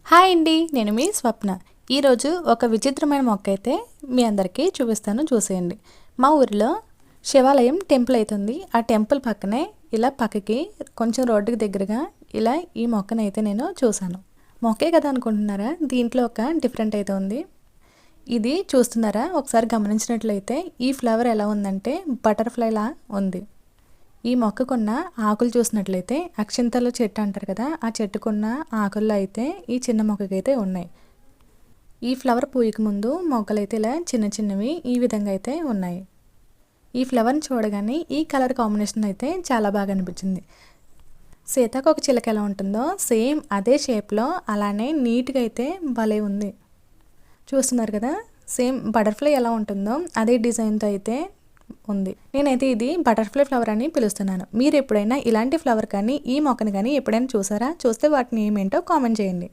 Hi అండి, నేను మీ స్వప్న. ఈరోజు ఒక విచిత్రమైన మొక్క అయితే మీ అందరికీ చూపిస్తాను, చూసేయండి. మా ఊరిలో శివాలయం టెంపుల్ అవుతుంది. ఆ టెంపుల్ పక్కనే ఇలా పక్కకి కొంచెం రోడ్డుకి దగ్గరగా ఇలా ఈ మొక్కనైతే నేను చూశాను. మొక్కే కదా అనుకుంటున్నారా? దీంట్లో ఒక డిఫరెంట్ అయితే ఉంది. ఇది చూస్తున్నారా? ఒకసారి గమనించినట్లయితే ఈ ఫ్లవర్ ఎలా ఉందంటే బటర్ఫ్లైలా ఉంది. ఈ మొక్కకున్న ఆకులు చూసినట్లయితే అక్షింతల చెట్టు అంటారు కదా, ఆ చెట్టుకున్న ఆకుల్లో అయితే ఈ చిన్న మొక్కకైతే ఉన్నాయి. ఈ ఫ్లవర్ పూయక ముందు మొక్కలైతే ఇలా చిన్న చిన్నవి ఈ విధంగా అయితే ఉన్నాయి. ఈ ఫ్లవర్ని చూడగానే ఈ కలర్ కాంబినేషన్ అయితే చాలా బాగా అనిపించింది. సీతాకోక చిలక ఎలా ఉంటుందో సేమ్ అదే షేప్లో అలానే నీట్గా అయితే భలే ఉంది. చూస్తున్నారు కదా, సేమ్ బటర్ఫ్లై ఎలా ఉంటుందో అదే డిజైన్తో అయితే ఉంది. నేనైతే ఇది బటర్ఫ్లై ఫ్లవర్ అని పిలుస్తున్నాను. మీరు ఎప్పుడైనా ఇలాంటి ఫ్లవర్ కానీ ఈ మొక్కని కానీ ఎప్పుడైనా చూసారా? చూస్తే వాటిని ఏమేంటో కామెంట్ చేయండి.